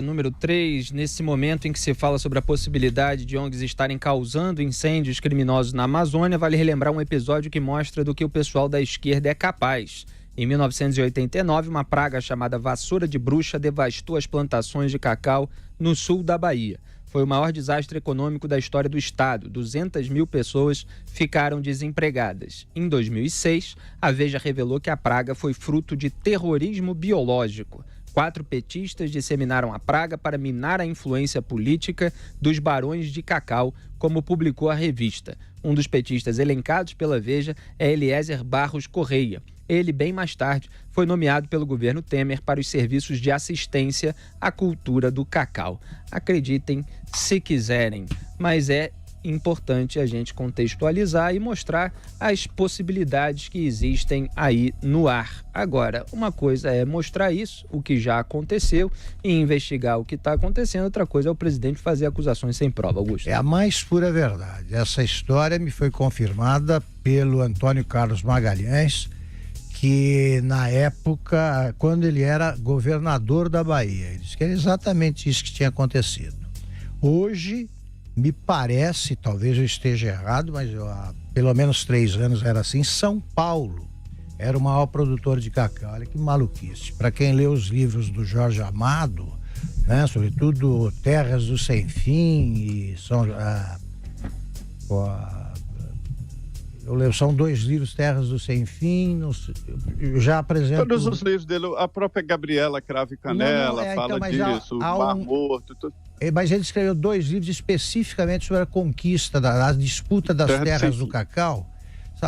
Número 3, nesse momento em que se fala sobre a possibilidade de ONGs estarem causando incêndios criminosos na Amazônia, vale relembrar um episódio que mostra do que o pessoal da esquerda é capaz. Em 1989, uma praga chamada vassoura de bruxa devastou as plantações de cacau no sul da Bahia. Foi o maior desastre econômico da história do estado. 200 mil pessoas ficaram desempregadas. Em 2006, a Veja revelou que a praga foi fruto de terrorismo biológico. 4 petistas disseminaram a praga para minar a influência política dos barões de cacau, como publicou a revista. Um dos petistas elencados pela Veja é Eliezer Barros Correia. Ele, bem mais tarde, foi nomeado pelo governo Temer para os serviços de assistência à cultura do cacau. Acreditem se quiserem, mas é importante a gente contextualizar e mostrar as possibilidades que existem aí no ar. Agora, uma coisa é mostrar isso, o que já aconteceu, e investigar o que está acontecendo. Outra coisa é o presidente fazer acusações sem prova, Augusto. É a mais pura verdade. Essa história me foi confirmada pelo Antônio Carlos Magalhães, que na época, quando ele era governador da Bahia, ele disse que era exatamente isso que tinha acontecido. Hoje, me parece, talvez eu esteja errado, mas há pelo menos 3 anos era assim, São Paulo era o maior produtor de cacau. Olha que maluquice. Para quem lê os livros do Jorge Amado, né, sobretudo Terras do Sem Fim e são 2 livros, Terras do Sem Fim, eu já apresento... Todos os livros dele, a própria Gabriela Cravo e Canela fala disso, o Mar Morto... Mas ele escreveu 2 livros especificamente sobre a conquista, a disputa das terras do cacau.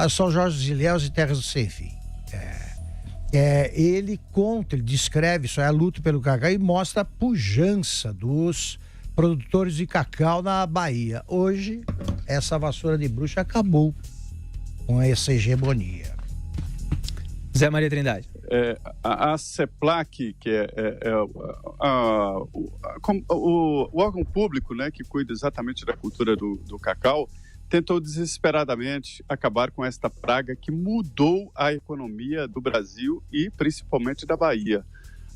São Jorge dos Ilhéus e Terras do Sem Fim. Ele conta, ele descreve isso, a luta pelo cacau e mostra a pujança dos produtores de cacau na Bahia. Hoje, essa vassoura de bruxa acabou com essa hegemonia. Zé Maria Trindade. A CEPLAC, que o órgão público, né, que cuida exatamente da cultura do cacau, tentou desesperadamente acabar com esta praga que mudou a economia do Brasil e principalmente da Bahia.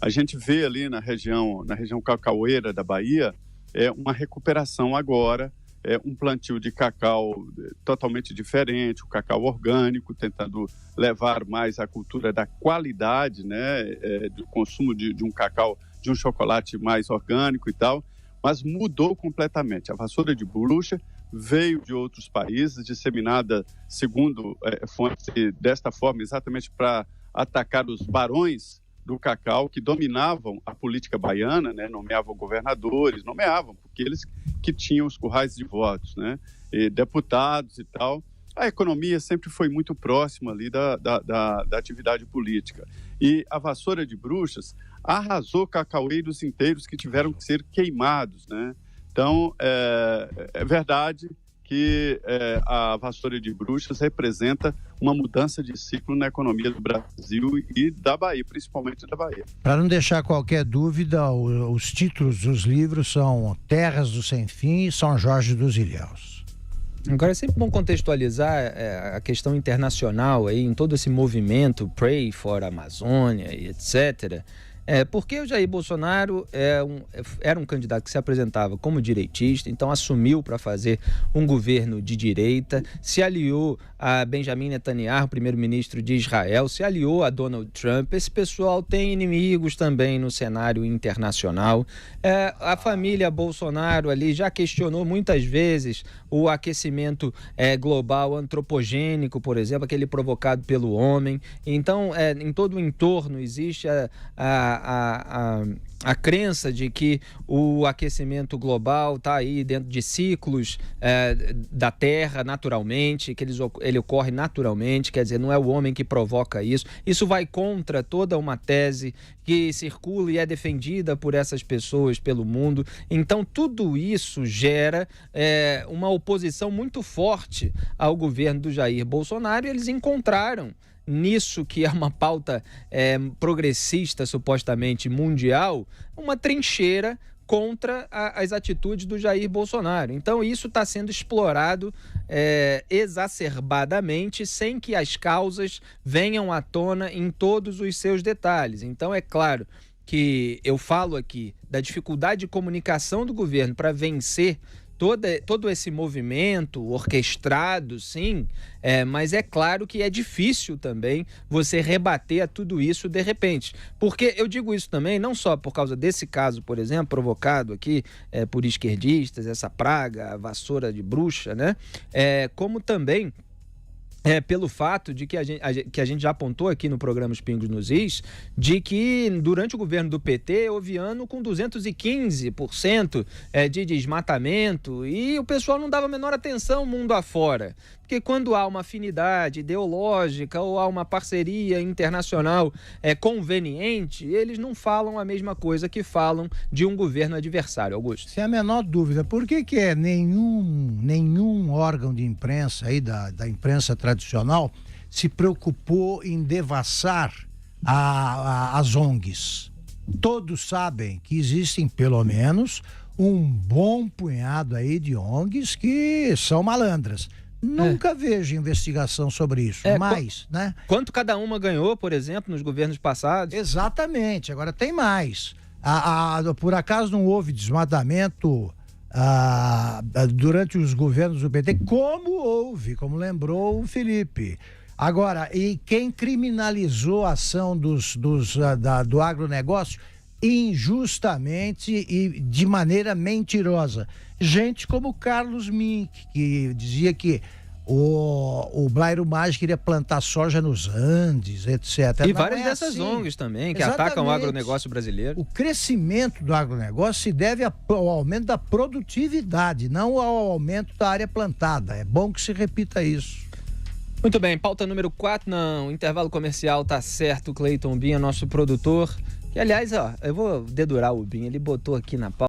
A gente vê ali na região cacaueira da Bahia uma recuperação agora, um plantio de cacau totalmente diferente, o cacau orgânico, tentando levar mais a cultura da qualidade, né, do consumo de um cacau, de um chocolate mais orgânico e tal, mas mudou completamente. A vassoura de bruxa veio de outros países, disseminada, segundo fontes, desta forma, exatamente para atacar os barões do cacau que dominavam a política baiana, né? Nomeavam governadores, porque eles que tinham os currais de votos, né? E deputados e tal. A economia sempre foi muito próxima ali da atividade política. E a vassoura de bruxas arrasou cacaueiros inteiros que tiveram que ser queimados, né? Então, é verdade que a vassoura de bruxas representa uma mudança de ciclo na economia do Brasil e da Bahia, principalmente da Bahia. Para não deixar qualquer dúvida, os títulos dos livros são Terras do Sem Fim e São Jorge dos Ilhéus. Agora é sempre bom contextualizar a questão internacional aí, em todo esse movimento Pray for Amazônia e etc., porque o Jair Bolsonaro era um candidato que se apresentava como direitista, então assumiu para fazer um governo de direita, se aliou a Benjamin Netanyahu, primeiro-ministro de Israel, se aliou a Donald Trump. Esse pessoal tem inimigos também no cenário internacional. A família Bolsonaro ali já questionou muitas vezes o aquecimento global antropogênico, por exemplo, aquele provocado pelo homem. Então, em todo o entorno existe a crença de que o aquecimento global está aí dentro de ciclos da Terra naturalmente, que ele ocorre naturalmente, quer dizer, não é o homem que provoca isso. Isso vai contra toda uma tese que circula e é defendida por essas pessoas pelo mundo. Então, tudo isso gera uma oposição muito forte ao governo do Jair Bolsonaro, e eles encontraram nisso, que é uma pauta progressista, supostamente mundial, uma trincheira contra as atitudes do Jair Bolsonaro. Então isso está sendo explorado exacerbadamente, sem que as causas venham à tona em todos os seus detalhes. Então é claro que eu falo aqui da dificuldade de comunicação do governo para vencer todo esse movimento orquestrado, sim, mas é claro que é difícil também você rebater a tudo isso de repente. Porque eu digo isso também, não só por causa desse caso, por exemplo, provocado aqui por esquerdistas, essa praga, a vassoura de bruxa, né? Como também pelo fato de que a gente já apontou aqui no programa Os Pingos nos Is, de que durante o governo do PT houve ano com 215% de desmatamento e o pessoal não dava a menor atenção mundo afora. Porque quando há uma afinidade ideológica ou há uma parceria internacional conveniente, eles não falam a mesma coisa que falam de um governo adversário, Augusto. Sem a menor dúvida. Por que nenhum órgão de imprensa aí da imprensa tradicional se preocupou em devassar as ONGs? Todos sabem que existem pelo menos um bom punhado aí de ONGs que são malandras. Nunca vejo investigação sobre isso, mas, né? Quanto cada uma ganhou, por exemplo, nos governos passados? Exatamente, agora tem mais. Por acaso não houve desmatamento durante os governos do PT? Como houve, como lembrou o Felipe. Agora, e quem criminalizou a ação do agronegócio injustamente e de maneira mentirosa? Gente como Carlos Mink, que dizia que o Blairo Maggi queria plantar soja nos Andes, etc. E várias dessas ONGs também, que atacam o agronegócio brasileiro. O crescimento do agronegócio se deve ao aumento da produtividade, não ao aumento da área plantada. É bom que se repita isso. Muito bem, pauta número 4, não, intervalo comercial, tá certo, Cleiton Binha, nosso produtor, que aliás, eu vou dedurar o Binha, ele botou aqui na pauta